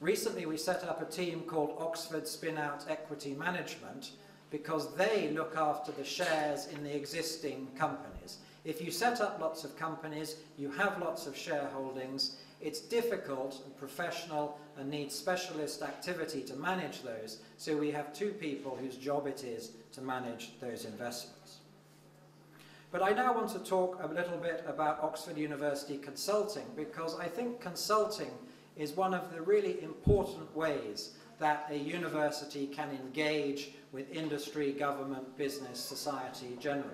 Recently we set up a team called Oxford Spin-Out Equity Management because they look after the shares in the existing companies. If you set up lots of companies, you have lots of shareholdings, it's difficult and professional and needs specialist activity to manage those, so we have two people whose job it is to manage those investments. But I now want to talk a little bit about Oxford University Consulting, because I think consulting is one of the really important ways that a university can engage with industry, government, business, society generally.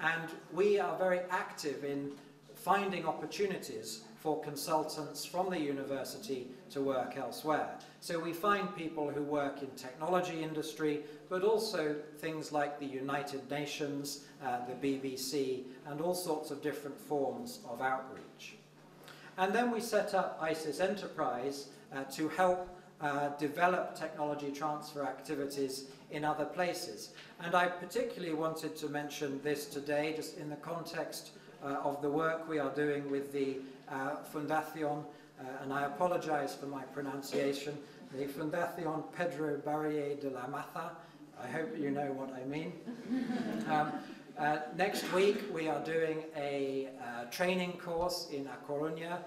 And we are very active in finding opportunities for consultants from the university to work elsewhere. So we find people who work in technology industry, but also things like the United Nations, the BBC, and all sorts of different forms of outreach. And then we set up ISIS Enterprise to help develop technology transfer activities in other places. And I particularly wanted to mention this today, just in the context of the work we are doing with the Fundación, and I apologize for my pronunciation, the Fundación Pedro Barrié de la Maza. I hope you know what I mean. Next week we are doing a training course in A Coruña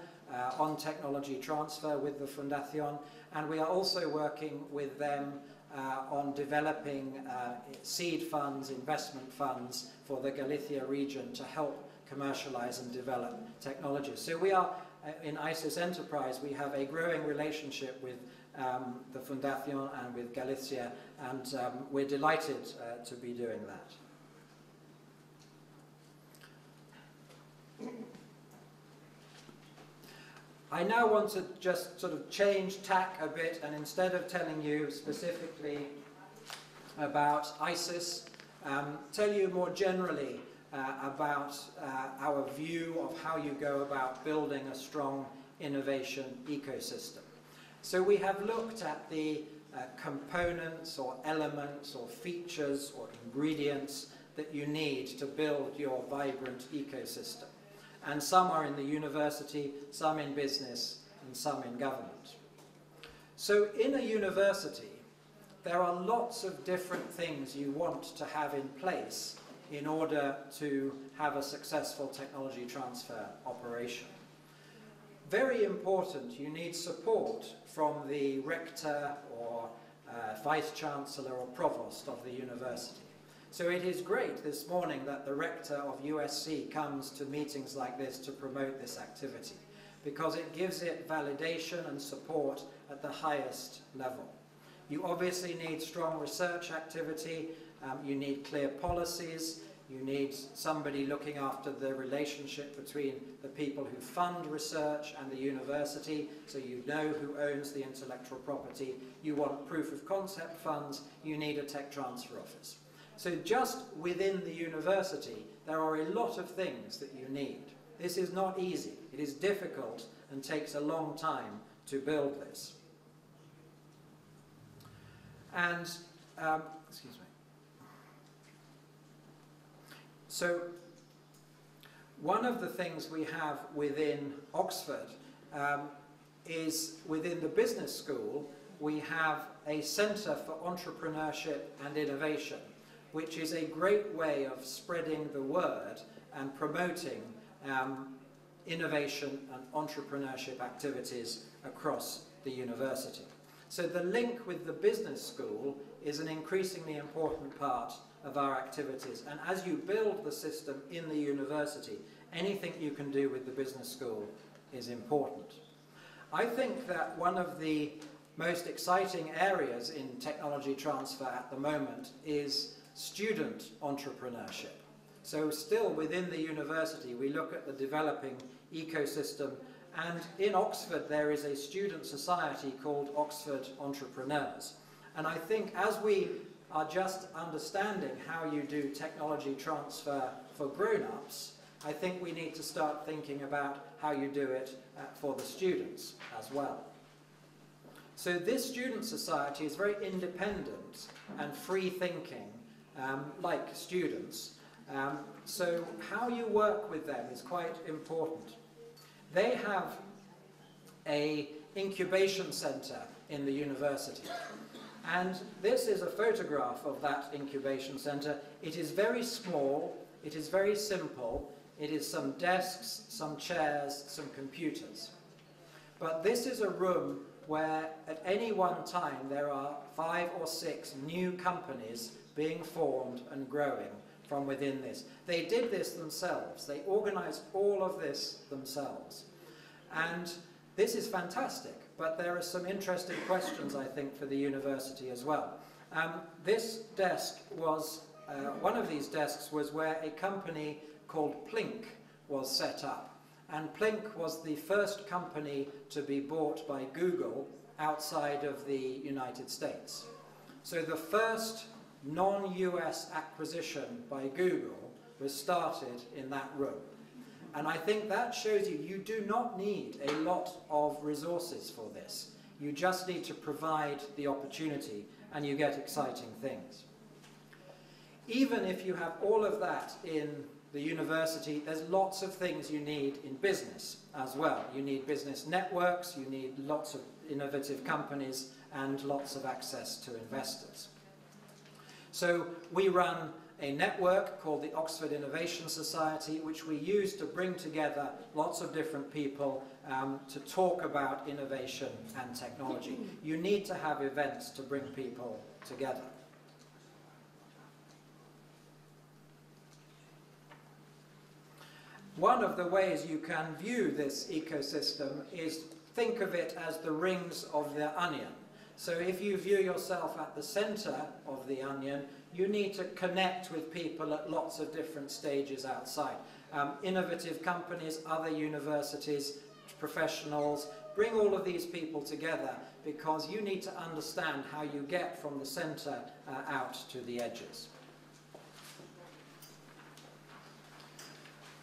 on technology transfer with the Fundación, and we are also working with them on developing seed funds, investment funds for the Galicia region to help commercialize and develop technologies. So we are, in ISIS Enterprise, we have a growing relationship with the Fundación and with Galicia, and we're delighted to be doing that. I now want to just sort of change tack a bit, and instead of telling you specifically about ISIS, tell you more generally about our view of how you go about building a strong innovation ecosystem. So we have looked at the components or elements or features or ingredients that you need to build your vibrant ecosystem. And some are in the university, some in business, and some in government. So in a university, there are lots of different things you want to have in place in order to have a successful technology transfer operation. Very important, you need support from the rector or vice-chancellor or provost of the university. So it is great this morning that the rector of USC comes to meetings like this to promote this activity, because it gives it validation and support at the highest level. You obviously need strong research activity, you need clear policies, you need somebody looking after the relationship between the people who fund research and the university, so you know who owns the intellectual property. You want proof of concept funds, you need a tech transfer office. So just within the university, there are a lot of things that you need. This is not easy. It is difficult and takes a long time to build this. And, excuse me. So one of the things we have within Oxford is within the business school, we have a Centre for Entrepreneurship and Innovation, which is a great way of spreading the word and promoting innovation and entrepreneurship activities across the university. So the link with the business school is an increasingly important part of our activities, and as you build the system in the university, anything you can do with the business school is important. I think that one of the most exciting areas in technology transfer at the moment is student entrepreneurship. So still within the university we look at the developing ecosystem, and in Oxford there is a student society called Oxford Entrepreneurs. And I think as we are just understanding how you do technology transfer for grown-ups, I think we need to start thinking about how you do it for the students as well. So this student society is very independent and free-thinking, like students. So how you work with them is quite important. They have an incubation center in the university. And this is a photograph of that incubation center. It is very small, it is very simple, it is some desks, some chairs, some computers. But this is a room where at any one time there are 5 or 6 new companies being formed and growing from within this. They did this themselves. They organized all of this themselves. And this is fantastic, but there are some interesting questions, I think, for the university as well. This desk was, one of these desks was where a company called Plink was set up. And Plink was the first company to be bought by Google outside of the United States. So the first non-US acquisition by Google was started in that room. And I think that shows you do not need a lot of resources for this. You just need to provide the opportunity and you get exciting things. Even if you have all of that in the university, there's lots of things you need in business as well. You need business networks, you need lots of innovative companies, and lots of access to investors. So we run a network called the Oxford Innovation Society, which we use to bring together lots of different people to talk about innovation and technology. You need to have events to bring people together. One of the ways you can view this ecosystem is think of it as the rings of the onion. So if you view yourself at the center of the onion, you need to connect with people at lots of different stages outside. Innovative companies, other universities, professionals, bring all of these people together because you need to understand how you get from the center out to the edges.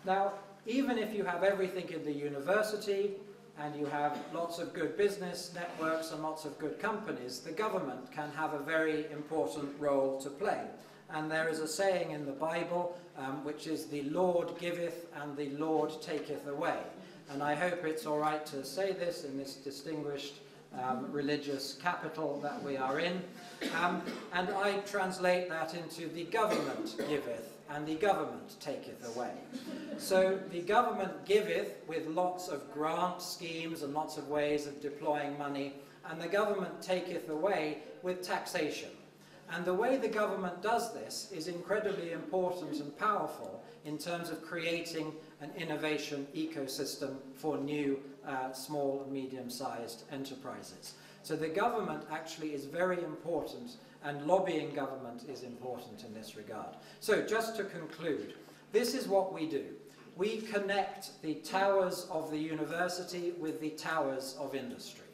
Now, even if you have everything in the university and you have lots of good business networks and lots of good companies, the government can have a very important role to play. And there is a saying in the Bible, which is, "The Lord giveth and the Lord taketh away." And I hope it's all right to say this in this distinguished religious capital that we are in. And I translate that into "the government giveth and the government taketh away." So the government giveth with lots of grant schemes and lots of ways of deploying money, and the government taketh away with taxation. And the way the government does this is incredibly important and powerful in terms of creating an innovation ecosystem for new small and medium-sized enterprises. So the government actually is very important, and lobbying government is important in this regard. So just to conclude, this is what we do. We connect the towers of the university with the towers of industry.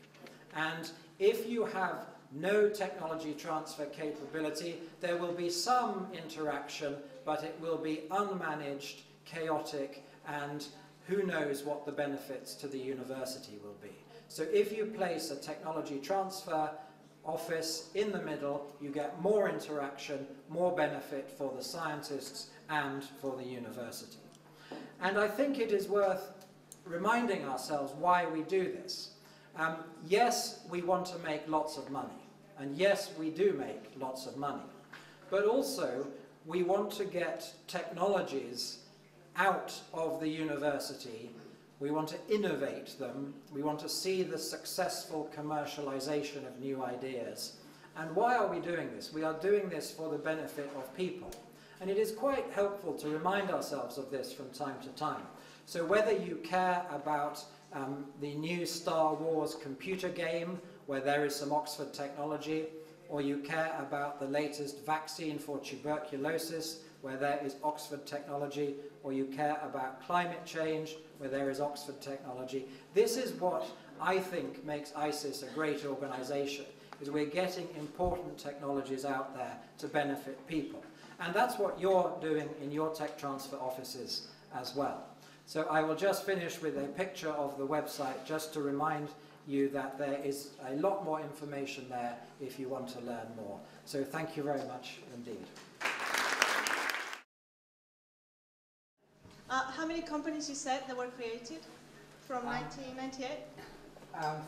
And if you have no technology transfer capability, there will be some interaction, but it will be unmanaged, chaotic, and who knows what the benefits to the university will be. So if you place a technology transfer office in the middle, you get more interaction, more benefit for the scientists and for the university. And I think it is worth reminding ourselves why we do this. Yes, we want to make lots of money, and yes, we do make lots of money, but also we want to get technologies out of the university. We want to innovate them. We want to see the successful commercialization of new ideas. And why are we doing this? We are doing this for the benefit of people. And it is quite helpful to remind ourselves of this from time to time. So whether you care about the new Star Wars computer game, where there is some Oxford technology, or you care about the latest vaccine for tuberculosis, where there is Oxford technology, or you care about climate change, where there is Oxford technology. This is what I think makes ISIS a great organization, is we're getting important technologies out there to benefit people. And that's what you're doing in your tech transfer offices as well. So I will just finish with a picture of the website just to remind you that there is a lot more information there if you want to learn more. So thank you very much indeed. How many companies you said that were created from 1998?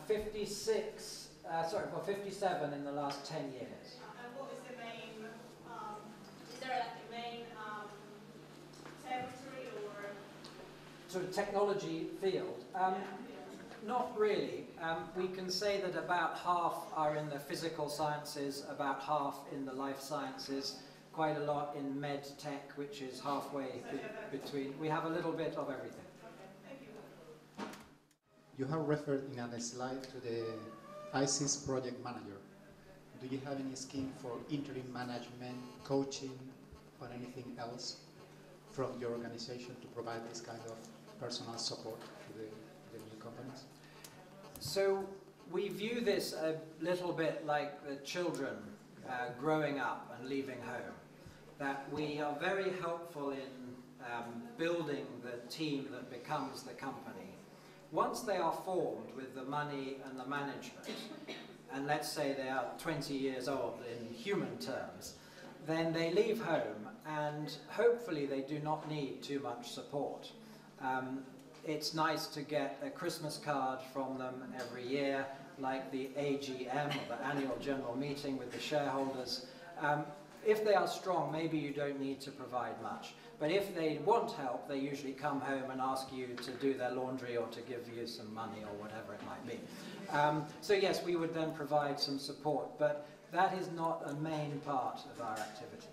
56, sorry, well, 57 in the last 10 years. And what is the main, is there like a main territory or? Sort of technology field? Not really. We can say that about half are in the physical sciences, about half in the life sciences, quite a lot in med tech, which is halfway between. We have a little bit of everything. You have referred in a slide to the ISIS project manager. Do you have any scheme for interim management, coaching, or anything else from your organization to provide this kind of personal support to the new companies? So we view this a little bit like the children growing up and leaving home. That we are very helpful in building the team that becomes the company. Once they are formed with the money and the management, and let's say they are 20 years old in human terms, then they leave home and hopefully they do not need too much support. It's nice to get a Christmas card from them every year, like the AGM, or the annual general meeting with the shareholders. If they are strong, maybe you don't need to provide much. But if they want help, they usually come home and ask you to do their laundry or to give you some money or whatever it might be. So yes, we would then provide some support, but that is not a main part of our activity.